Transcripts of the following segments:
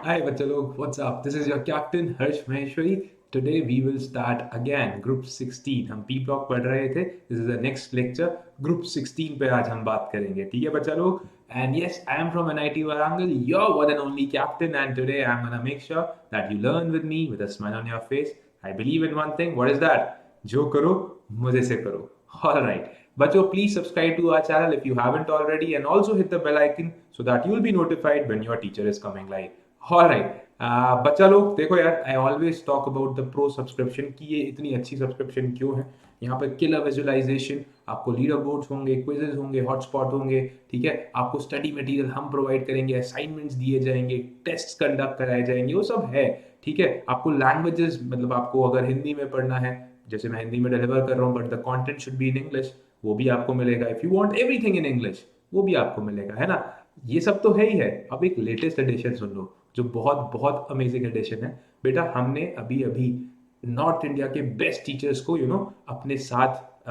Hi, Bachalok. What's up? This is your captain Harsh Maheshwari. Today we will start again Group 16. हम P block पढ़ रहे थे. This is the next lecture. Group 16 पे आज हम बात करेंगे. ठीक है बच्चा लोग? And yes, I am from NIT Warangal, your one and only captain. And today I'm gonna make sure that you learn with me with a smile on your face. I believe in one thing. What is that? जो करो मजे से करो. All right. Bachcho, please subscribe to our channel if you haven't already, and also hit the bell icon so that you'll be notified when your teacher is coming live. Alright बच्चा लोग देखो यार, I always talk about the pro subscription कि ये इतनी अच्छी subscription क्यों है. यहाँ पर किलर विजुअलाइजेशन, आपको लीडर बोर्ड्स होंगे, क्विजेज होंगे, हॉटस्पॉट होंगे. ठीक है, आपको स्टडी मटेरियल हम प्रोवाइड करेंगे, असाइनमेंट्स दिए जाएंगे, टेस्ट कंडक्ट कराए जाएंगे, वो सब है. ठीक है, आपको लैंग्वेजेस, मतलब आपको अगर हिंदी में पढ़ना है, जैसे मैं हिंदी में डिलीवर कर रहा हूँ, but the content should be in English, वो भी आपको मिलेगा. If you want everything in English, वो भी आपको मिलेगा, है ना. ये सब तो है ही है. अब एक लेटेस्ट एडिशन सुन लो जो बहुत बहुत अमेजिंग एडिशन है. बेटा हमने अभी अभी नॉर्थ इंडिया के बेस्ट टीचर्स को अपने साथ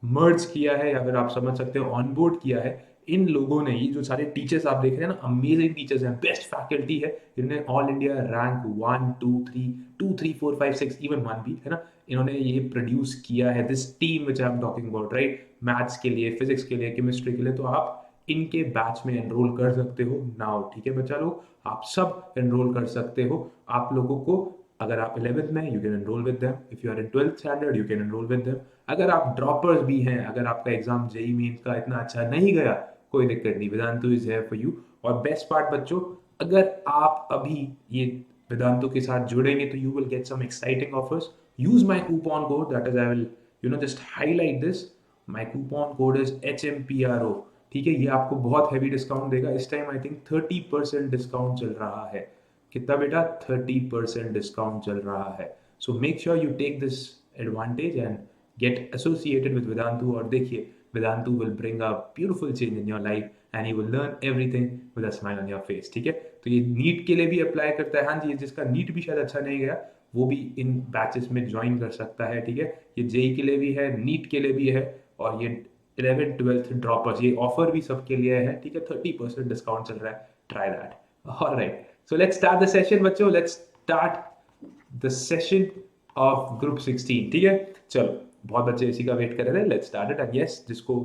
मर्ज किया है, या फिर आप समझ सकते हो ऑनबोर्ड किया है. इन लोगों ने, ये जो सारे टीचर्स आप देख रहे हैं ना, अमेजिंग टीचर्स हैं, बेस्ट फैकल्टी है. इन्होंने ऑल इंडिया रैंक 1 2 3 2 3 4 5 6 इवन 1 भी है ना, इन्होंने ये प्रोड्यूस किया है. This team which I am talking about, right, maths के लिए, फिजिक्स के लिए, केमिस्ट्री के लिए. तो आप इनके बैच में एनरोल कर सकते हो नाउ. ठीक है बच्चा लोग, आप सब एनरोल कर सकते हो. आप लोगों को, अगर आप 11th में, you can enroll with them. If you are in 12th standard, you can enroll with them. अगर आप ड्रॉपर्स भी हैं, अगर आपका एग्जाम जेई मेंस का इतना अच्छा नहीं गया, कोई दिक्कत नहीं, Vedantu is here for you. और बेस्ट पार्ट बच्चों, अगर आप अभी ये वेदांतु के साथ जुड़ेंगे तो you will get some exciting offers. Use my coupon code, that is I will just highlight this. My coupon code is HMPRO. ठीक है, ये आपको बहुत हैवी डिस्काउंट देगा. इस टाइम आई थिंक 30% डिस्काउंट चल रहा है. कितना बेटा? 30% डिस्काउंट चल रहा है. So make sure you take this advantage and get associated with Vedantu. और देखिए, Vedantu will bring a beautiful change in your life and you will learn everything with a smile on your face. ठीक है, तो ये NEET के लिए भी apply करता है. हाँ जी, जिसका नीट भी शायद अच्छा नहीं गया, वो भी इन बैचेस में ज्वाइन कर सकता है. ठीक है, ये जेई के लिए भी है, नीट के लिए भी है, और ये 11th 12th ड्रॉपर्स, ये ऑफर भी सबके लिए है. ठीक है, 30% डिस्काउंट चल रहा है. Try that. Alright, so let's start the session बच्चों. Let's start the session of group 16. ठीक है, चलो, बहुत बच्चे इसी का वेट कर रहे थे. Let's start it. And yes, जिसको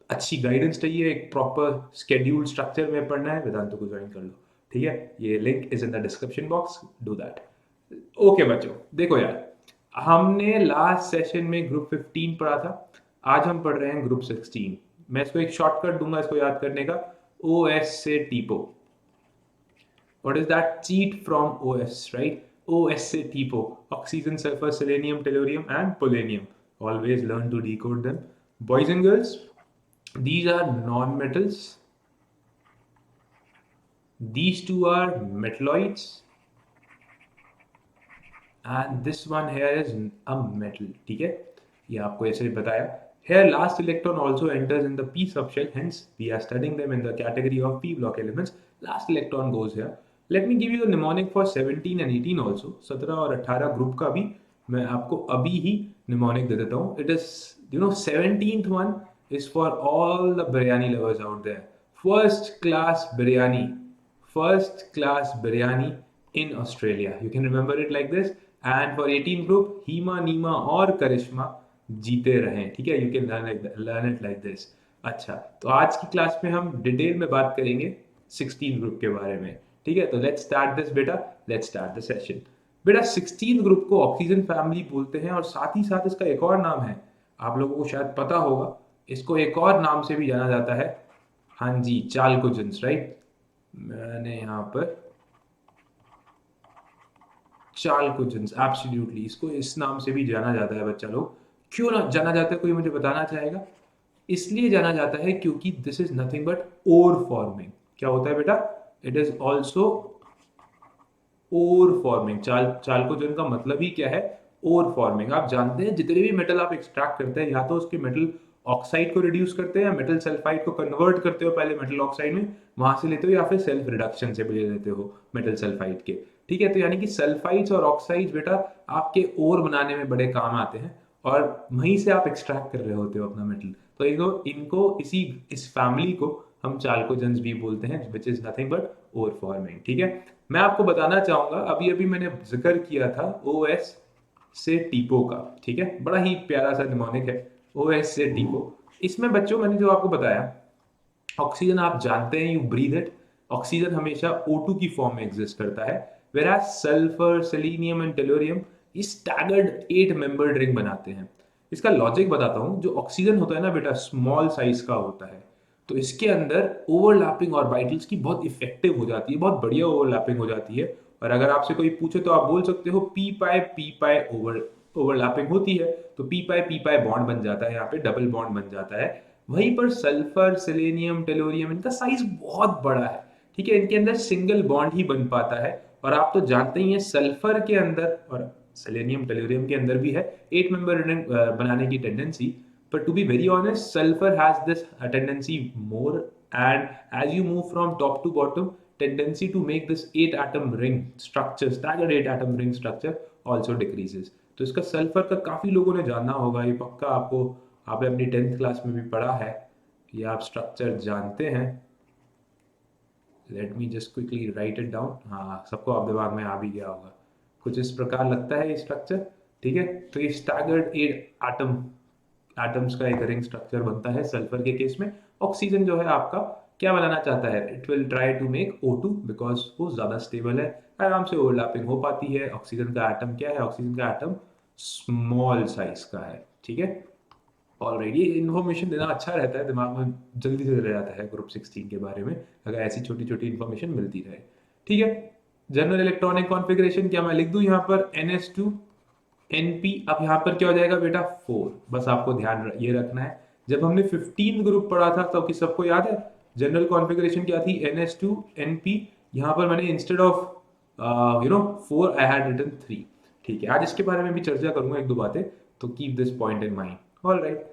अच्छी गाइडेंस चाहिए, एक प्रॉपर स्केड्यूल स्ट्रक्चर में पढ़ना है, वेदांतु को ज्वाइन कर लो. ठीक है, ये link is in the description box, do that. Okay बच्चों, देखो यार, हमने लास्ट सेशन में ग्रुप 15 पढ़ा था. आज हम पढ़ रहे हैं ग्रुप 16. मैं इसको एक शॉर्टकट दूंगा इसको याद करने का. OS से टीपो. What is that? Cheat from OS, right? OS से TPO. Oxygen, sulfur, selenium, tellurium, and polonium. Always learn to decode them. Boys and girls, these are non-metals. These two are metalloids. And this one here is a metal. ठीक है, ये आपको ऐसे बताया. Here last electron also enters in the p subshell, hence we are studying them in the category of p block elements. Last electron goes here. Let me give you the mnemonic for 17 and 18 also. 17 और 18 group का भी मैं आपको अभी ही mnemonic दे देता हूँ. It is, 17th one is for all the biryani lovers out there. First class biryani. First class biryani in Australia. You can remember it like this. And for 18 group, Hima, नीमा और करिश्मा जीते रहें. ठीक है, you can learn it like this. अच्छा, तो आज की class में हम डिटेल में बात करेंगे 16 ग्रुप के बारे में. ठीक है, तो लेट्स स्टार्ट दिस बेटा. Let's start the session. बेटा 16 ग्रुप को ऑक्सीजन फैमिली बोलते हैं, और साथ ही साथ इसका एक और नाम है, आप लोगों को शायद पता होगा, इसको एक और नाम से भी जाना जाता है. हाँ जी, चाल्कोजेंस, राइट. मैंने यहाँ पर चाल्कोजेंस, एब्सोल्युटली, इसको इस नाम से भी जाना जाता है बच्चा लोग. क्यों ना जाना जाता है, कोई मुझे बताना चाहेगा? इसलिए जाना जाता है क्योंकि this is nothing but ore forming. क्या होता है बेटा? It is also ore forming. Chalcogen का मतलब ही क्या है? Ore forming. आप जानते हैं जितने भी मेटल आप एक्सट्रैक्ट करते हैं, या तो उसके मेटल ऑक्साइड को रिड्यूस करते हैं, या मेटल सल्फाइड को कन्वर्ट करते हो पहले मेटल ऑक्साइड में, वहां से लेते हो, या फिर सेल्फ रिडक्शन से भी ले लेते हो मेटल सल्फाइड के. ठीक है, तो यानी कि सल्फाइड्स और ऑक्साइड्स बेटा आपके ओर बनाने में बड़े काम आते हैं, और वहीं से आप एक्सट्रैक्ट कर रहे होते हो अपना मेटल. तो इनको इनको इस फैमिली को हम चाल्कोजेंस भी बोलते हैं, विच इज नथिंग बट ओवरफॉर्मिंग, ठीक है। मैं आपको बताना चाहूंगा, अभी अभी मैंने जिक्र किया था ओएस से टीपो का, ठीक है, बड़ा ही प्यारा सा निमोनिक है, ओएस से टीपो। इसमें बच्चों मैंने जो आपको बताया, ऑक्सीजन आप जानते हैं, यू ब्रीथ इट, ऑक्सीजन हमेशा O2 की फॉर्म में एग्जिस्ट करता है, वेराज सल्फर, सेलेनियम एंड टेलोरियम इस स्टैगर्ड 8 मेंबर्ड रिंग बनाते हैं। इसका लॉजिक बताता हूं, जो ऑक्सीजन होता है ना बेटा, स्मॉल साइज का होता है, तो इसके अंदर ओवरलैपिंग ऑर्बिटल्स की बहुत इफेक्टिव हो जाती है, बहुत बढ़िया ओवरलैपिंग हो जाती है। और अगर आपसे कोई पूछे तो आप बोल सकते हो पी पाई ओवरलैपिंग होती है, तो पी पाई बॉन्ड बन जाता है, यहाँ पे डबल बॉन्ड बन जाता है। वहीं पर सल्फर, सेलेनियम, टेलोरियम, इनका साइज बहुत बड़ा है, ठीक है, इनके अंदर सिंगल बॉन्ड ही बन पाता है। और आप तो जानते ही हैं सल्फर के अंदर और सेलेनियम, टेलोरियम के अंदर भी है 8 मेंबर रिंग बनाने की tendency. But to be very honest, sulfur has this tendency more, and as you move from top to bottom, tendency to make this 8 atom ring structure, staggered 8 atom ring structure also decreases. तो इसका sulphur का काफी लोगों ने जाना होगा, ये पक्का आपको, आपने अपनी 10th क्लास में भी पढ़ा है, ये आप स्ट्रक्चर जानते हैं। Let me just quickly right it down, हाँ सबको आप दिमाग में आ भी गया होगा, कुछ इस प्रकार लगता है ये स्ट्रक्चर, ठीक है। तो ये स्टैगर्ड 8 एटम्स का एक रिंग स्ट्रक्चर बनता है सल्फर के केस में। ऑक्सीजन जो है आपका क्या बनाना चाहता है, it will try to make O2 because वो ज्यादा स्टेबल है, आराम से ओवरलैपिंग हो पाती है। ऑक्सीजन का एटम क्या है, ऑक्सीजन का एटम स्मॉल साइज का है, ठीक है। ऑलराइट, ये इन्फॉर्मेशन देना अच्छा रहता है, दिमाग में जल्दी से रह जाता है ग्रुप 16 के बारे में, अगर ऐसी छोटी छोटी इन्फॉर्मेशन मिलती रहे, ठीक है। जनरल इलेक्ट्रॉनिक कॉन्फ़िगरेशन क्या मैं लिख दूं यहाँ पर, NH2 NP, अब यहाँ पर क्या हो जाएगा बेटा 4, बस आपको ध्यान ये रखना है। जब हमने 15 ग्रुप पढ़ा था तो कि सबको याद है जनरल कॉन्फ़िगरेशन क्या थी, NH2 NP, यहाँ पर मैंने instead of 4 I had written 3, ठीक है। आज इसके बारे में भी चर्चा करूंगा एक दो बातें, तो keep this point in mind. Alright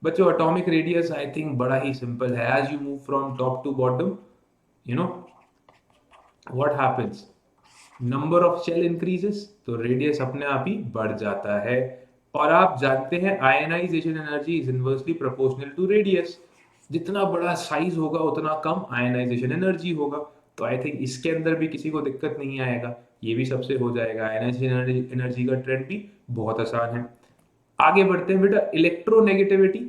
बच्चों, एटॉमिक रेडियस आई थिंक बड़ा ही सिंपल है, as you move from top to bottom, you know what happens, number of shell increases, तो रेडियस अपने आप ही बढ़ जाता है। और आप जानते हैं ionization energy is inversely proportional to radius, जितना बड़ा साइज होगा उतना कम आयनाइजेशन एनर्जी होगा। तो आई थिंक इसके अंदर भी किसी को दिक्कत नहीं आएगा, ये भी सबसे हो जाएगा, आयनाइजेशन एनर्जी का ट्रेंड भी बहुत आसान है। आगे बढ़ते हैं बेटा, electronegativity,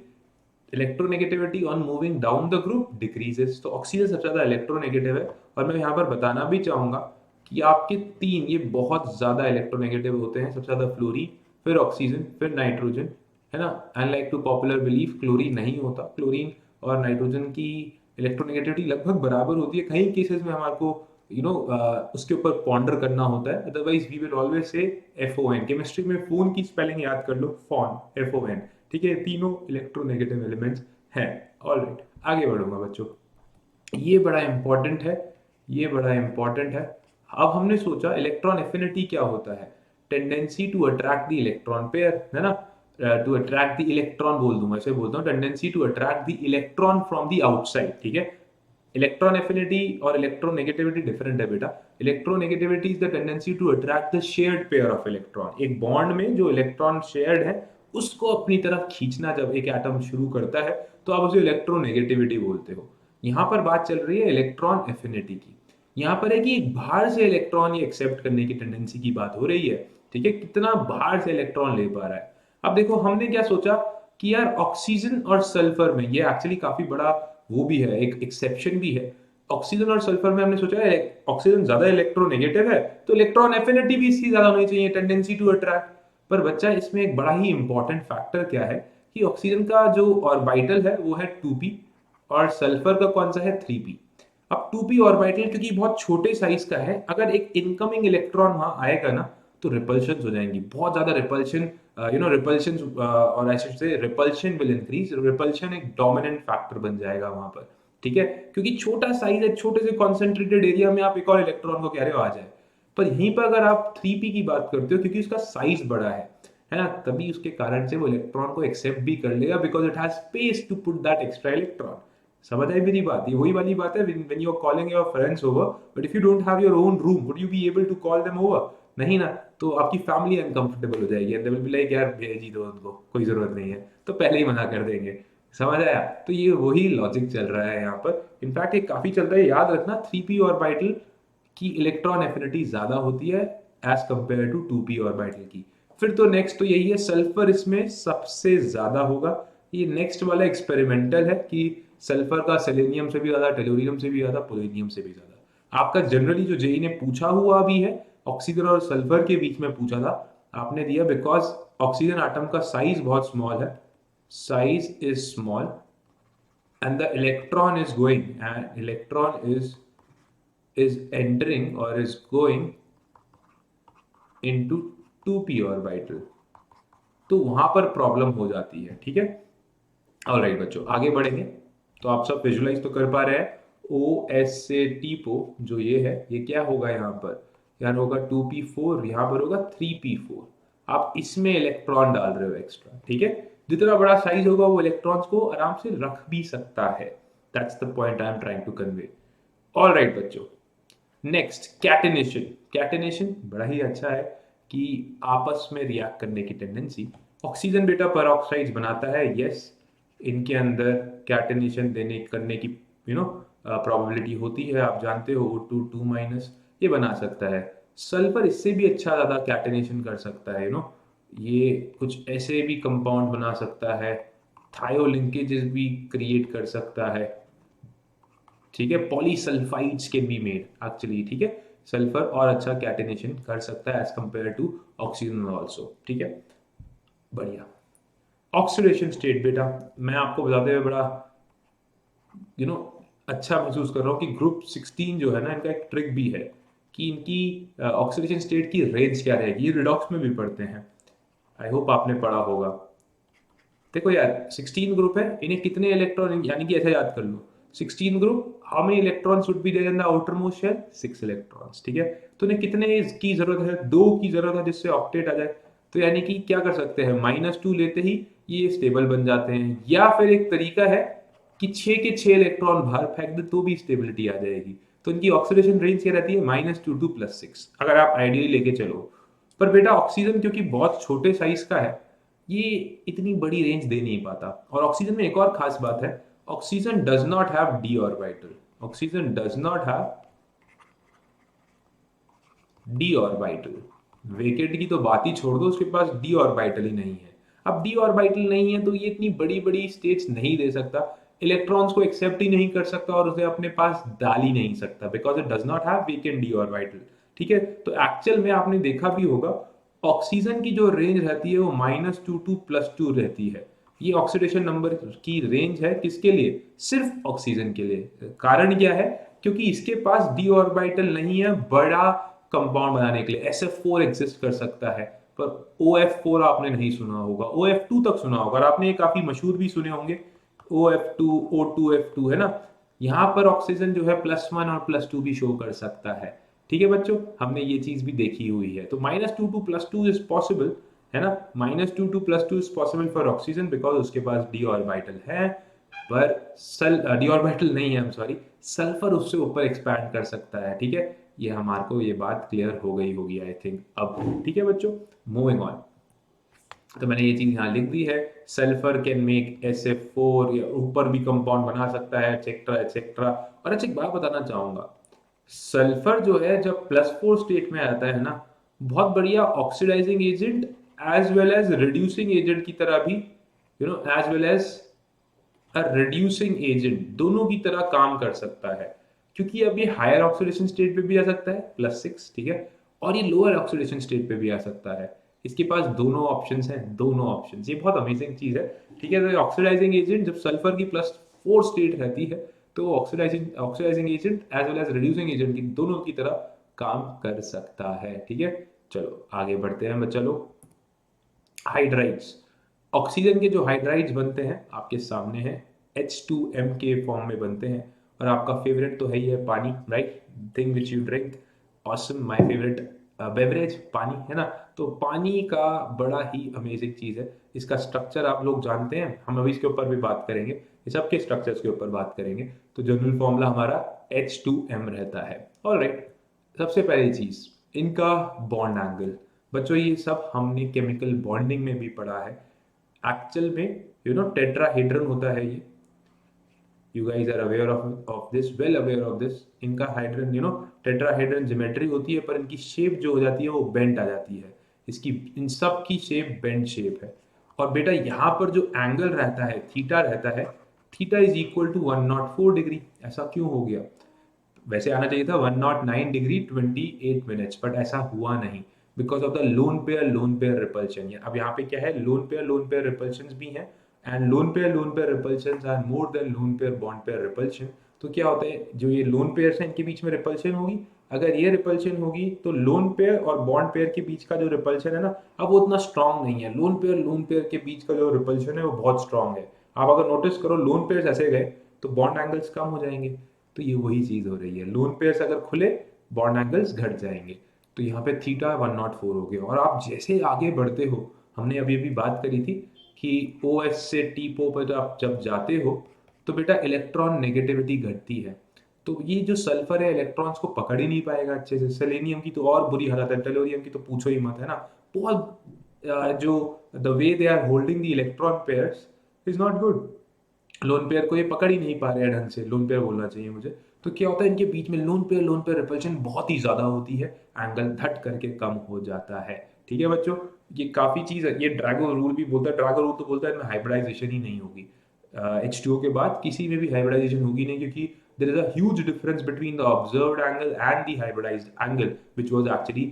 electronegativity on moving down the group decreases, तो ऑक्सीजन सबसे ज्यादा इलेक्ट्रोनेगेटिव है। और मैं यहाँ पर बताना भी चाहूंगा कि आपके 3 ये बहुत ज्यादा इलेक्ट्रोनेगेटिव होते हैं, सबसे ज्यादा फ्लोरीन, फिर ऑक्सीजन, फिर नाइट्रोजन, है ना। Unlike to popular belief chlorine नहीं होता, क्लोरीन और नाइट्रोजन की इलेक्ट्रोनेगेटिविटी लगभग बराबर होती है, कई केसेस में हमारे को उसके ऊपर पॉन्डर करना होता है, otherwise we will always say FON, chemistry में फोन की स्पेलिंग याद कर लो, फॉन, FON, ठीक है। तीनों इलेक्ट्रोनेगेटिव एलिमेंट्स हैं। ऑलराइट, आगे बढ़ूंगा बच्चों, ये बड़ा इंपॉर्टेंट है, ये बड़ा इंपॉर्टेंट है। अब हमने सोचा इलेक्ट्रॉन एफिनिटी क्या होता है, tendency to attract the electron pair, है ना, टू अट्रैक्ट द इलेक्ट्रॉन बोल दूं, ऐसे बोलता हूँ, tendency to attract the electron from the outside, ठीक है। इलेक्ट्रॉन एफिनिटी और इलेक्ट्रोनेगेटिविटी डिफरेंट है बेटा। Electronegativity is the tendency to attract the shared pair of electron, एक बॉन्ड में जो इलेक्ट्रॉन शेयर्ड है उसको अपनी तरफ खींचना जब एक एटम शुरू करता है तो आप उसे इलेक्ट्रोनेगेटिविटी बोलते हो। यहाँ पर बात चल रही है इलेक्ट्रॉन एफिनिटी की, यहाँ पर है कि बाहर से इलेक्ट्रॉन ये एक्सेप्ट करने की टेंडेंसी की बात हो रही है, ठीक है, कितना बाहर से इलेक्ट्रॉन ले पा रहा है। अब देखो हमने क्या सोचा कि यार ऑक्सीजन और सल्फर में, ये एक्चुअली काफी बड़ा वो भी है, एक एक्सेप्शन भी है, ऑक्सीजन और सल्फर में हमने सोचा है ऑक्सीजन ज्यादा इलेक्ट्रोनेगेटिव है तो इलेक्ट्रॉन एफिनिटी भी इसकी ज्यादा होनी चाहिए, टेंडेंसी टू अट्रैक्ट। पर बच्चा इसमें एक बड़ा ही इंपॉर्टेंट फैक्टर क्या है कि ऑक्सीजन का जो ऑर्बिटल है वो है 2p और सल्फर का कौन सा है 3p। अब 2p ऑर्बिटल क्योंकि बहुत छोटे साइज का है, अगर एक इनकमिंग इलेक्ट्रॉन वहां आएगा ना तो रिपल्शन हो जाएंगी, बहुत ज्यादा रिपल्शन, रिपल्शन, और ऐसे से रिपल्शन विल इंक्रीज, रिपल्शन एक डोमिनेंट फैक्टर बन जाएगा वहां पर, ठीक है, क्योंकि छोटा साइज है, छोटे से कॉन्सेंट्रेटेड एरिया में आप एक और इलेक्ट्रॉन को कह रहे हो आ जाए। पर यहीं पर अगर आप 3p की बात करते हो क्योंकि उसका साइज बड़ा है ना, तभी उसके कारण से वो इलेक्ट्रॉन को एक्सेप्ट भी कर लेगा because it has space to put that extra electron. समझ आई मेरी बात, ये वही वाली बात है when you are calling your friends over, but if you don't have your own room would you be able to call them over, नहीं ना, तो आपकी फैमिली अनकंफर्टेबल हो जाएगी and they will be like यार भेज ही दो उनको, कोई जरूरत नहीं है, तो पहले ही मना कर देंगे। समझ आया? तो ये वही लॉजिक चल रहा है यहाँ पर। इनफैक्ट ये काफी चलता है, याद रखना 3p ऑर्बिटल की इलेक्ट्रॉन एफिनिटी ज्यादा होती है as compare to 2p orbital की। फिर तो नेक्स्ट तो यही है, सल्फर इसमें सबसे ज्यादा होगा। ये नेक्स्ट वाला एक्सपेरिमेंटल है कि सल्फर का सेलेनियम से भी ज्यादा, टेलोरियम से भी ज्यादा, पोलोनियम से भी ज्यादा। आपका जनरली जो जेई ने पूछा हुआ भी है, ऑक्सीजन और सल्फर के बीच में पूछा था, आपने दिया बिकॉज ऑक्सीजन आटम का साइज बहुत स्मॉल है, size is small and the electron is going, and electron is entering or is going into 2p orbital, तो वहां पर प्रॉब्लम हो जाती है। ठीक है, ऑलराइट बच्चों, आगे बढ़ेंगे। तो आप सब विजुलाइज तो कर पा रहे हैं, ओ एस से टीपो जो ये है, ये क्या होगा यहाँ पर, यहाँ होगा 2p4, यहाँ पर होगा 3p4। आप इसमें इलेक्ट्रॉन डाल रहे हो एक्स्ट्रा। ठीक है, जितना बड़ा साइज होगा वो इलेक्ट्रॉन्स को आराम से रख भी सकता है। That's the point I am trying to convey. Alright बच्चों, नेक्स्ट कैटेनेशन। कैटेनेशन बड़ा ही अच्छा है कि आपस में रिएक्ट करने की टेंडेंसी। ऑक्सीजन बेटा पेरोक्साइड्स बनाता है, यस, इनके अंदर कैटेनेशन देने करने की प्रोबेबिलिटी होती है, आप जानते हो, O2 2 माइनस ये बना सकता है। सल्फर इससे भी अच्छा ज़्यादा कैटेनेशन कर सकता है, ये कुछ ऐसे भी कंपाउंड बना सकता है, थायो लिंकेजेस भी क्रिएट कर सकता है। ठीक है, polysulphides can be made actually. ठीक है, सल्फर और अच्छा कैटेनेशन कर सकता है as compare to oxygen also. ठीक है, बढ़िया। ऑक्सीडेशन स्टेट बेटा, मैं आपको बताते हुए बड़ा यू नो अच्छा महसूस कर रहा हूँ कि ग्रुप 16 जो है ना, इनका एक ट्रिक भी है कि इनकी ऑक्सीडेशन स्टेट की रेंज क्या रहेगी। ये रिडॉक्स में भी पढ़ते हैं, आई होप आपने पढ़ा होगा। देखो यार, 16 ग्रुप है, इन्हें कितने इलेक्ट्रॉन, यानी कि ऐसे याद कर लो, 16 group, how many electron should be there in the outermost shell, 6 electrons. ठीक है, तो इन्हें कितने की जरूरत है, 2 की जरूरत है जिससे ऑक्टेट आ जाए। तो यानी कि क्या कर सकते हैं, -2 लेते ही ये स्टेबल बन जाते हैं, या फिर एक तरीका है कि 6 के 6 इलेक्ट्रॉन बाहर फेंक दे तो भी स्टेबिलिटी आ जाएगी। तो इनकी ऑक्सीडेशन रेंज क्या रहती है, -2 to +6, अगर आप आइडियली लेके चलो। पर बेटा ऑक्सीजन क्योंकि बहुत छोटे साइज का है, ये इतनी बड़ी रेंज दे नहीं पाता। और ऑक्सीजन में एक और खास बात है, oxygen does not have D orbital. Oxygen does not have D orbital. Vacant की तो बात ही छोड़ दो, उसके पास डी ऑर्बिटल ही नहीं है। अब डी ऑर्बिटल नहीं है तो ये इतनी बड़ी बड़ी स्टेट्स नहीं दे सकता, इलेक्ट्रॉन्स को एक्सेप्ट ही नहीं कर सकता और उसे अपने पास डाल ही नहीं सकता, because it does not have vacant D orbital. ठीक है, तो एक्चुअल में आपने देखा भी होगा, ऑक्सीजन की जो रेंज रहती है वो -2 to +2 रहती है। ये ऑक्सीडेशन नंबर की रेंज है किसके लिए, सिर्फ ऑक्सीजन के लिए। कारण क्या है, क्योंकि इसके पास डी ऑर्बिटल नहीं है बड़ा कंपाउंड बनाने के लिए। SF4 एग्जिस्ट कर सकता है, पर OF4 आपने नहीं सुना होगा, OF2 तक सुना होगा, और आपने ये काफी मशहूर भी सुने होंगे, OF2 O2F2 है ना। यहाँ पर ऑक्सीजन जो है +1 और +2 भी शो कर सकता है। ठीक है बच्चों, हमने ये चीज भी देखी हुई है। तो -2 to +2 इज पॉसिबल, है ना, -2 to +2 is possible for oxygen because उसके पास डी ऑर्बिटल है। पर डी ऑर्बिटल नहीं है, सॉरी, सल्फर उससे ऊपर एक्सपैंड कर सकता है। ठीक है, ये हमारे को ये बात क्लियर हो गई होगी आई थिंक अब। ठीक है बच्चों, मूविंग ऑन। तो मैंने ये चीज यहाँ लिख दी है, सल्फर कैन मेक SF4, या ऊपर भी कंपाउंड बना सकता है, एक्सेट्रा एक्सेट्रा। और अच्छा एक बात बताना चाहूंगा, सल्फर जो है जब +4 स्टेट में आता है ना, बहुत बढ़िया oxidising agent as well as reducing agent की तरह भी, as well as reducing agent दोनों की तरह काम कर सकता है। क्योंकि अब ये हायर ऑक्सीडेशन स्टेट पे भी आ सकता है +6, ठीक है, और ये लोअर ऑक्सीडेशन स्टेट पे भी आ सकता है। इसके पास दोनों ऑप्शंस हैं, दोनों ऑप्शंस, ये बहुत अमेजिंग चीज है। ठीक है, तो ऑक्सीडाइजिंग एजेंट जब सल्फर की +4 स्टेट रहती है तो oxidising oxidising agent as well as reducing agent की दोनों की तरह काम कर सकता है। ठीक है, चलो आगे बढ़ते हैं बच्चा लोग। हाइड्राइड्स, ऑक्सीजन के जो हाइड्राइड्स बनते हैं आपके सामने हैं, H2M के फॉर्म में बनते हैं। और आपका फेवरेट तो है ही है पानी, right, thing which you drink, awesome, my favourite beverage पानी, है ना। तो पानी का बड़ा ही अमेजिंग चीज है, इसका स्ट्रक्चर आप लोग जानते हैं, हम अभी इसके ऊपर भी बात करेंगे, इस सबके स्ट्रक्चर्स के ऊपर बात करेंगे। तो जनरल फॉर्मूला हमारा H2M रहता है। ऑलराइट, सबसे पहली चीज इनका बॉन्ड एंगल। बच्चों ये सब हमने केमिकल बॉन्डिंग में भी पढ़ा है। एक्चुअल में टेट्राहेड्रन होता है ये। You guys are aware of this, well aware of this. इनका हाइड्रन टेट्राहेड्रन ज्योमेट्री होती है, पर इनकी शेप जो हो जाती है वो बेंट आ जाती है। इसकी इन सब की शेप बेंट शेप है। और बेटा यहाँ पर जो एंगल रहता है, थीटा रहता है, theta is equal to 104 degree. ऐसा क्यों हो गया? वैसे आना चाहिए था 109 डिग्री 28 मिनट्स, बट ऐसा हुआ नहीं, because of the loan pair repulsion. अब यहाँ पे क्या है, लोन पेयर रिपल्शन भी है, and lone pair repulsion are more than lone pair bond pair repulsion. तो क्या होता है, जो ये लोन पेयर्स हैं इनके बीच में रिपल्शन होगी। अगर ये रिपल्शन होगी तो लोन पेयर और बॉन्ड पेयर के बीच का जो रिपल्शन है ना, अब वो उतना स्ट्रांग नहीं है। लोन पेयर के बीच का जो रिपल्शन है वो बहुत स्ट्रांग है। आप अगर नोटिस करो, लोन पेयर्स ऐसे गए तो बॉन्ड एंगल्स कम हो जाएंगे। तो ये वही चीज़ हो रही है, लोन पेयर्स अगर खुले बॉन्ड एंगल्स घट जाएंगे। तो यहाँ पे थीटा 104 हो गया। और आप जैसे आगे बढ़ते हो, हमने अभी अभी बात करी थी कि ओ एस से टी पो पर आप जब जाते हो तो बेटा इलेक्ट्रॉन नेगेटिविटी घटती है। तो ये जो सल्फर है इलेक्ट्रॉन्स को पकड़ ही नहीं पाएगा अच्छे से। सेलेनियम की तो और बुरी हालत है, टेलोरियम की तो पूछो ही मत, है ना। बहुत जो the way they are holding the electron pairs is not good. Lone pair को ये पकड़ ही नहीं पा रहे हैं ढंग से, लोन पेयर बोलना चाहिए मुझे। तो क्या होता है, इनके बीच में लोन पेयर रिपल्शन बहुत ही ज्यादा होती है, एंगल धट करके कम हो जाता है। ठीक है बच्चों, ये काफी चीज है। ये ड्रैगो रूल भी बोलता है, ड्रैगो रूल तो बोलता है इनमें हाइब्रिडाइजेशन ही नहीं होगी। H2O के बाद किसी में भी हाइब्रिडाइजेशन होगी नहीं, क्योंकि there is a huge difference between the observed angle and the hybridised angle which was actually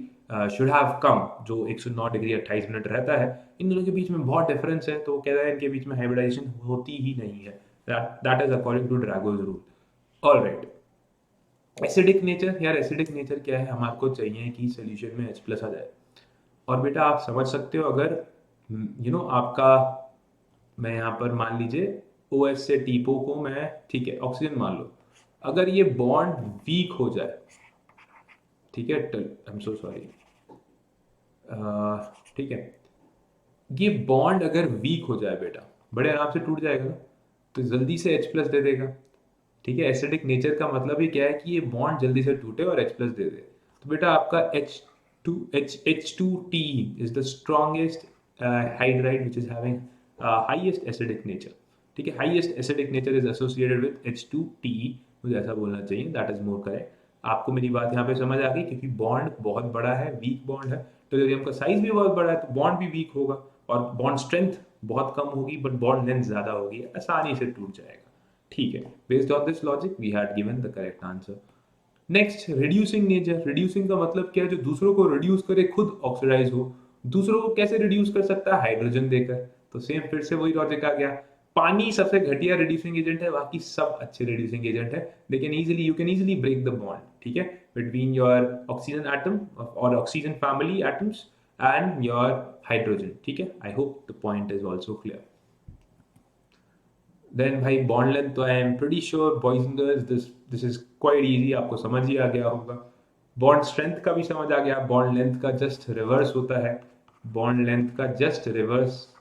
should have come, जो 109 डिग्री 28 मिनट रहता है। इन दोनों के बीच में बहुत डिफरेंस है, तो कह रहा है इनके बीच में हाइब्रिडाइजेशन होती ही नहीं है। That is according to Drago's rule. Alright, acidic nature. यार एसिडिक नेचर क्या है, हमारे को चाहिए कि सोल्यूशन में H+ आ जाए। और बेटा आप समझ सकते हो, अगर आपका, मैं यहाँ पर मान लीजिए OH से टीपो को मैं, ठीक है ऑक्सीजन मान लो, अगर ये बॉन्ड वीक हो जाए, ठीक है, आई एम सो सॉरी, ठीक है, ये बॉन्ड अगर वीक हो जाए बेटा, बड़े आराम से टूट जाएगा ना, तो जल्दी से H+ दे देगा। ठीक है, एसिडिक नेचर का मतलब ही क्या है कि ये बॉन्ड जल्दी से टूटे और H+ दे दे। तो बेटा आपका H2T is the strongest hydride which is having highest acidic nature. ठीक है, highest acidic nature is associated with H2TE, मुझे ऐसा बोलना चाहिए, दैट इज मोर करेक्ट। आपको मेरी बात यहाँ पे समझ आ गई, क्योंकि बॉन्ड बहुत बड़ा है, वीक बॉन्ड है, टेलोरियम का साइज भी बहुत बड़ा है, तो बॉन्ड भी वीक होगा और बॉन्ड स्ट्रेंथ बहुत कम होगी, बट बॉन्ड लेंथ ज्यादा होगी, आसानी से टूट जाएगा। ठीक है, based on this logic we had given the correct answer. Next, reducing nature. Reducing का मतलब क्या है, जो दूसरों को रिड्यूस करे खुद ऑक्सीडाइज हो। दूसरों को कैसे रिड्यूस कर सकता है, हाइड्रोजन देकर। तो सेम फिर से वही लॉजिक आ गया। पानी सबसे घटिया रिड्यूसिंग एजेंट है, बाकी सब अच्छे रिड्यूसिंग एजेंट है, लेकिन easily you can easily break the bond, ठीक है, बिटवीन योर ऑक्सीजन एटम और oxygen family atoms and your hydrogen. ठीक है, I hope the point is also clear. Then भाई बॉन्ड लेंथ, तो I am pretty sure boys and girls this is quite easy, आपको समझ ही आ गया होगा। Bond strength का भी समझ आ गया, बॉन्ड लेंथ का जस्ट रिवर्स होता है। बॉन्ड लेंथ का जस्ट रिवर्स,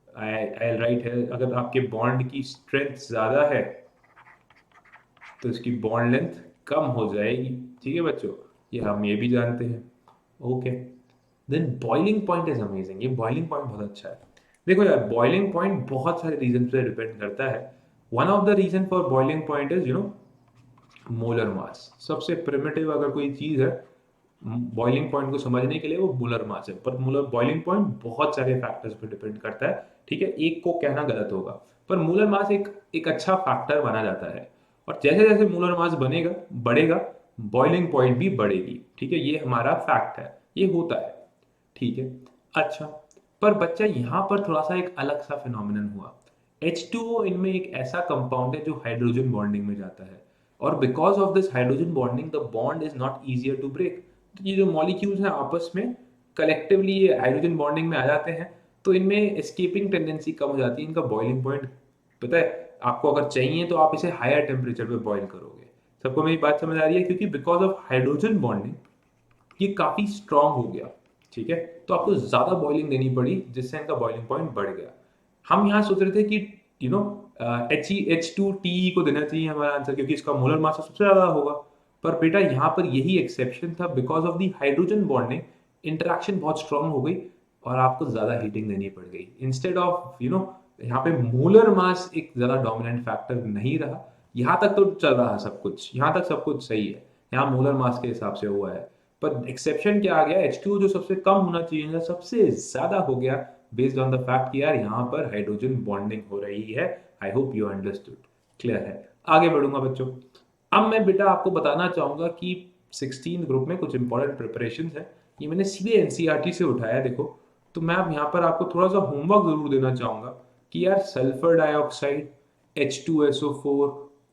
आई राइट है, अगर आपके बॉन्ड की स्ट्रेंथ ज्यादा है तो इसकी बॉन्ड लेंथ कम हो जाएगी। ठीक है बच्चों, ये भी जानते हैं। Okay, then boiling point is amazing. ये बॉइलिंग पॉइंट बहुत अच्छा है। देखो यार, बॉइलिंग पॉइंट बहुत सारे रीजन पे डिपेंड करता है। One of the reason for boiling point is molar mass. सबसे प्रिमिटिव अगर कोई चीज है बॉइलिंग पॉइंट को समझने के लिए, वो मोलर मास है। पर मोलर बॉइलिंग पॉइंट बहुत सारे फैक्टर्स पे डिपेंड करता है। ठीक है, एक को कहना गलत होगा, पर मोलर मास एक एक अच्छा फैक्टर माना जाता है। और जैसे जैसे मोलर मास बनेगा बढ़ेगा, बॉइलिंग पॉइंट भी बढ़ेगी। ठीक है, ये हमारा फैक्ट है, ये होता है। ठीक है, अच्छा, पर बच्चा यहाँ पर थोड़ा सा एक अलग सा फिनोमिनन हुआ। H2O इनमें एक ऐसा कंपाउंड है जो हाइड्रोजन बॉन्डिंग में जाता है, और because of this hydrogen bonding the bond is not easier to break. तो ये जो मॉलिक्यूल्स हैं आपस में कलेक्टिवली ये हाइड्रोजन बॉन्डिंग में आ जाते हैं, तो इनमें एस्केपिंग टेंडेंसी कम हो जाती है। इनका बॉइलिंग पॉइंट पता है आपको, अगर चाहिए तो आप इसे हायर टेम्परेचर पे बॉईल करोगे। सबको मेरी बात समझ आ रही है, क्योंकि बिकॉज ऑफ हाइड्रोजन बॉन्डिंग ये काफी स्ट्रांग हो गया। ठीक है, तो आपको ज्यादा बॉइलिंग देनी पड़ी, जिससे इनका बॉइलिंग पॉइंट बढ़ गया। हम यहाँ सोच रहे थे कि यू नो H2TE को देना चाहिए हमारा आंसर, क्योंकि इसका मोलर मास सबसे ज्यादा होगा। पर बेटा यहाँ पर यही एक्सेप्शन था, because of the hydrogen bonding interaction बहुत स्ट्रांग हो गई और आपको ज्यादा हीटिंग देनी पड़ गई। इंस्टेड ऑफ यहाँ पे मोलर मास एक ज़्यादा डोमिनेंट फैक्टर नहीं रहा। यहाँ तक तो चल रहा है सब कुछ, यहाँ तक सब कुछ सही है, यहाँ मोलर मास के हिसाब से हुआ है। पर एक्सेप्शन क्या आ गया, H2O जो सबसे कम होना चाहिए था सबसे ज़्यादा हो गया, बेस्ड ऑन द फैक्ट कि यार यहाँ पर हाइड्रोजन बॉन्डिंग हो रही है। I hope you understood, clear है। आगे बढ़ूंगा बच्चों। अब मैं बेटा आपको बताना चाहूँगा कि 16 ग्रुप में कुछ इंपॉर्टेंट प्रिपरेशन है, ये मैंने सीधे एनसीईआरटी से उठाया है। देखो, तो मैं अब यहाँ पर आपको थोड़ा सा होमवर्क जरूर देना चाहूँगा कि यार सल्फर डाइऑक्साइड, H2SO4,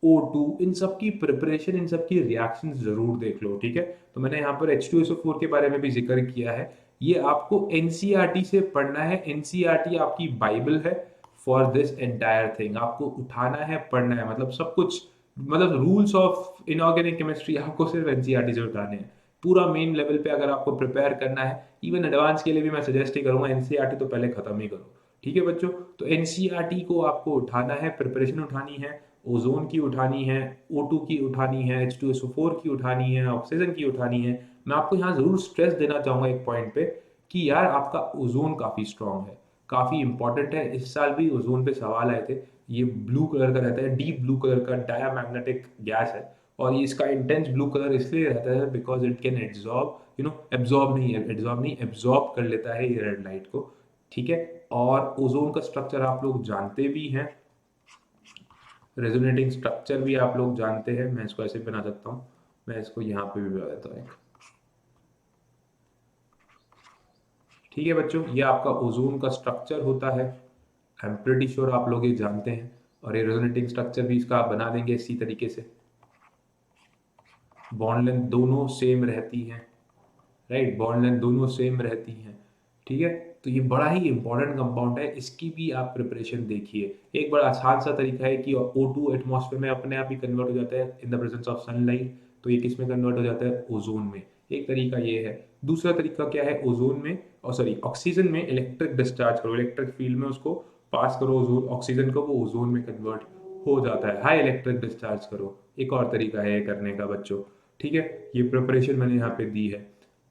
O2, इन सब की प्रिपरेशन, इन सब की रिएक्शन जरूर देख लो, ठीक है। तो मैंने यहाँ पर H2SO4 के बारे में भी जिक्र किया है, ये आपको एनसीईआरटी से पढ़ना है। एनसीईआरटी आपकी बाइबल है फॉर दिस एंटायर थिंग, आपको उठाना है, पढ़ना है, मतलब सब कुछ, मतलब रूल्स ऑफ इनऑर्गेनिक केमिस्ट्री आपको सिर्फ एनसीईआरटी से उठाने हैं। पूरा मेन लेवल पे अगर आपको प्रिपेयर करना है, इवन एडवांस के लिए भी मैं सजेस्ट ही करूंगा एनसीईआरटी तो पहले खत्म ही करो, ठीक है बच्चों। तो एनसीईआरटी को आपको उठाना है, प्रिपरेशन उठानी है, ओजोन की उठानी है, O2 की उठानी है, H2SO4 की उठानी है, ऑक्सीजन की उठानी है। मैं आपको यहाँ जरूर स्ट्रेस देना चाहूंगा एक पॉइंट पे कि यार आपका ओजोन काफी स्ट्रांग है, काफी इंपॉर्टेंट है। इस साल भी ओजोन पे सवाल आए थे। ये ब्लू कलर का रहता है, डीप ब्लू कलर का डायामैग्नेटिक गैस है, और ये इसका इंटेंस ब्लू कलर इसलिए रहता है because it can absorb, absorb नहीं है, एब्जॉर्ब नहीं, एब्जॉर्ब कर लेता है ये रेड लाइट को, ठीक है। और ओजोन का स्ट्रक्चर आप लोग जानते भी हैं, रेजोनेटिंग स्ट्रक्चर भी आप लोग जानते हैं। मैं इसको ऐसे बना सकता हूँ, मैं इसको यहाँ पे भी बना देता हूँ, ठीक है बच्चों। ये आपका ओजोन का स्ट्रक्चर होता है, आई एम प्रिटी श्योर आप लोग ये जानते हैं। और ये रेजोनेटिंग स्ट्रक्चर भी इसका आप बना देंगे इसी तरीके से, बॉन्ड लेंथ दोनों सेम रहती हैं, राइट, बॉन्ड लेंथ दोनों सेम रहती हैं, ठीक है। तो ये बड़ा ही इंपॉर्टेंट कंपाउंड है, इसकी भी आप प्रिपरेशन देखिए। एक बड़ा आसान सा तरीका है कि O2 एटमॉस्फेयर में अपने आप ही कन्वर्ट हो जाता है in the presence of sunlight, तो ये किस में कन्वर्ट हो जाता है, ओजोन में। एक तरीका ये है। दूसरा तरीका क्या है, ओजोन में, और सॉरी ऑक्सीजन में इलेक्ट्रिक डिस्चार्ज करो, इलेक्ट्रिक फील्ड में उसको पास करो ओजोन ऑक्सीजन को, वो ओजोन में कन्वर्ट हो जाता है, हाई इलेक्ट्रिक डिस्चार्ज करो। एक और तरीका है ये करने का बच्चों, ठीक है। ये प्रिपरेशन मैंने यहाँ पे दी है।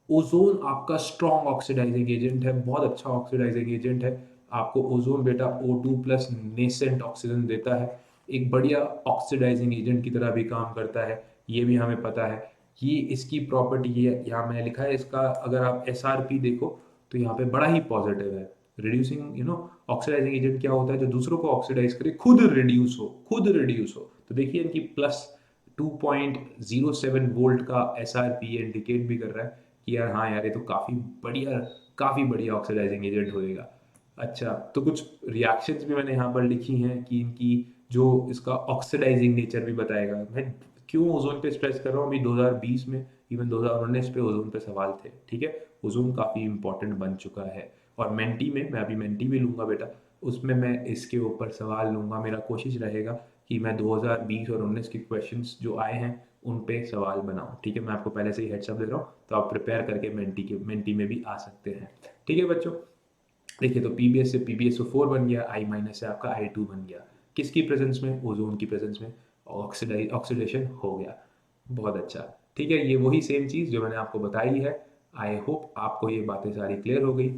ओजोन आपका स्ट्रॉन्ग ऑक्सीडाइजिंग एजेंट है, बहुत अच्छा ऑक्सीडाइजिंग एजेंट है। आपको ओजोन बेटा O2 प्लस नेसेंट ऑक्सीजन देता है, एक बढ़िया ऑक्सीडाइजिंग एजेंट की तरह भी काम करता है, ये भी हमें पता है। ये इसकी प्रॉपर्टी है, यहाँ मैंने लिखा है इसका, अगर आप SRP देखो तो यहाँ पे बड़ा ही पॉजिटिव है। रिड्यूसिंग ऑक्सीडाइजिंग एजेंट क्या होता है, जो दूसरों को ऑक्सीडाइज करे, खुद रिड्यूस हो, खुद रिड्यूस हो। तो देखिए इनकी प्लस 2.07 वोल्ट का SRP इंडिकेट भी कर रहा है कि यार हाँ यार ये तो काफ़ी बढ़िया ऑक्सीडाइजिंग एजेंट होएगा। अच्छा, तो कुछ रिएक्शंस भी मैंने यहाँ पर लिखी हैं कि इनकी जो इसका ऑक्सीडाइजिंग नेचर भी बताएगा। मैं क्यों ओजोन पे स्ट्रेस कर रहा हूँ, अभी 2020 में, इवन 2019 पे ओजोन पे सवाल थे, ठीक है। ओजोन काफ़ी इंपॉर्टेंट बन चुका है। और मेंटी में, मैं अभी मेंटी भी लूँगा बेटा, उसमें मैं इसके ऊपर सवाल लूँगा। मेरा कोशिश रहेगा कि मैं 2020 और 19 के क्वेश्चंस जो आए हैं उन पे सवाल बनाऊं, ठीक है। मैं आपको पहले से ही हेड्सअप दे रहा हूँ, तो आप प्रिपेयर करके मेंटी में भी आ सकते हैं, ठीक है बच्चों। देखिए, तो PBS से PbSO4 बन गया, I- से आपका I2 बन गया, किसकी प्रेजेंस में, ओजोन की प्रेजेंस में ऑक्सीडेशन हो गया। बहुत अच्छा, ठीक है। ये वही सेम चीज़ जो मैंने आपको बताई है। आई होप आपको ये बातें सारी क्लियर हो गई।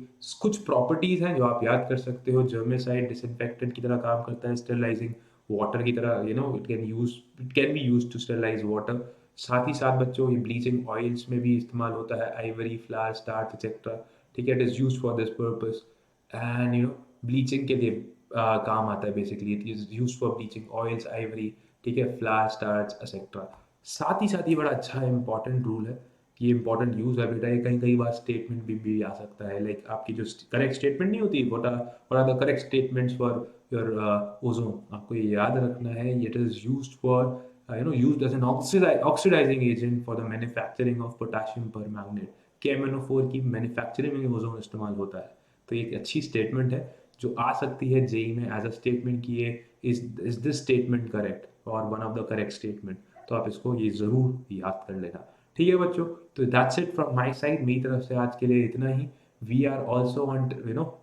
कुछ प्रॉपर्टीज़ हैं जो आप याद कर सकते हो, जर्मेसाइड डिसइंफेक्टेंट की तरह काम करता है, स्टेरिलाइजिंग वाटर की तरह, it can be use to sterilise water. साथ ही साथ बच्चों ये ब्लीचिंग ऑयल्स में भी इस्तेमाल होता है, आइवरी, फ्लावर, स्टार्च एक्सेट्रा, ठीक है। It is use for this purpose, and bleaching के लिए काम आता है basically. It is use for bleaching oils, Ivory, ठीक है, फ्लावर, स्टार्च एक्सेट्रा। साथ ही बड़ा अच्छा इंपॉर्टेंट रूल है कि ये इंपॉर्टेंट यूज है बेटा, ये कहीं कई बार स्टेटमेंट भी आ सकता है, लाइक आपकी जो करेक्ट स्टेटमेंट नहीं होती, what are the correct statements for your ozone, आपको ये याद रखना है। It is used for used as an oxidizing agent for the manufacturing of potassium permanganate, KMnO4 की मैन्युफैक्चरिंग में ओजोन इस्तेमाल होता है। तो एक अच्छी स्टेटमेंट है जो आ सकती है जेई में एज अ स्टेटमेंट कि ये इज दिस स्टेटमेंट करेक्ट और one of the correct statement, तो आप इसको ये ज़रूर याद कर लेना, ठीक है बच्चों। तो that's it from my side, मेरी तरफ से आज के लिए इतना ही। We are also on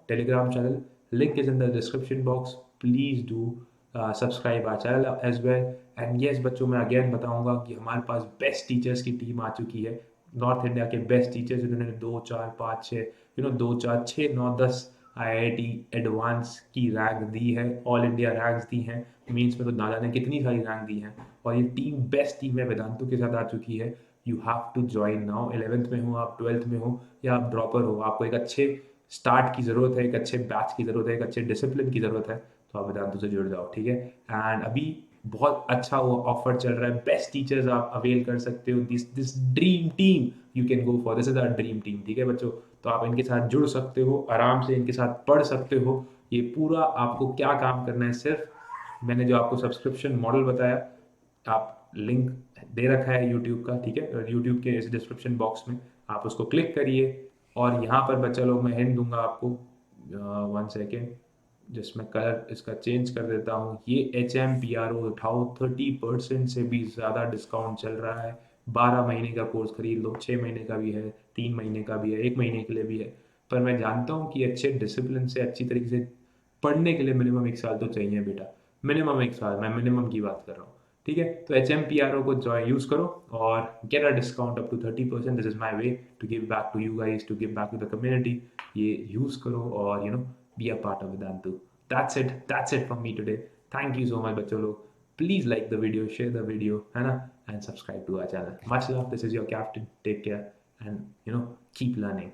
Telegram channel, link is in the description box, please do subscribe our channel as well. And yes बच्चों, मैं अगेन बताऊंगा कि हमारे पास बेस्ट टीचर्स की टीम आ चुकी है, नॉर्थ इंडिया के बेस्ट टीचर्स, जिन्होंने 2 4 5 6 2 4 6 9 10 IIT एडवांस की रैंक दी है, ऑल इंडिया रैंक्स दी हैं, मेंस में तो ना जाने कितनी सारी रैंक दी हैं, और ये टीम बेस्ट टीम है वेदांतु के साथ आ चुकी है। You have to join now. 11th में हो आप, 12th में हो या आप ड्रॉपर हो, आपको एक अच्छे स्टार्ट की ज़रूरत है, एक अच्छे बैच की ज़रूरत है, एक अच्छे डिसिप्लिन की ज़रूरत है, तो आप वेदांतु से जुड़ जाओ, ठीक है। एंड अभी बहुत अच्छा वो ऑफर चल रहा है, बेस्ट टीचर्स आप अवेल कर सकते हो, this this dream team you can go for, this is our dream team, ठीक है बच्चों। तो आप इनके साथ जुड़ सकते हो, आराम से इनके साथ पढ़ सकते हो। ये पूरा आपको क्या काम करना है, सिर्फ मैंने जो आपको सब्सक्रिप्शन मॉडल बताया, आप लिंक दे रखा है यूट्यूब का, ठीक है, यूट्यूब के इस डिस्क्रिप्शन बॉक्स में आप उसको क्लिक करिए, और यहाँ पर बच्चा लोग मैं हिंट दूंगा आपको, 1 सेकेंड, जिसमें कलर इसका चेंज कर देता हूँ। ये HMPRO उठाओ, 30% से भी ज़्यादा डिस्काउंट चल रहा है। 12 महीने का कोर्स खरीद लो, 6 महीने का भी है, 3 महीने का भी है, 1 महीने के लिए भी है। पर मैं जानता हूँ कि अच्छे डिसिप्लिन से अच्छी तरीके से पढ़ने के लिए मिनिमम 1 साल तो चाहिए बेटा, मिनिमम 1 साल, मैं मिनिमम की बात कर रहा हूँ, ठीक है। तो HMPRO को जॉइन यूज़ करो और get a discount up to 30%। This is my way to give back to you guys, to give back to the community. ये यूज़ करो और be a part of Vedantu. That's it from me today. Thank you so much बच्चों लोग। Please like the video, share the video, है ना, and subscribe to our channel. Much love. This is your captain. Take care and keep learning.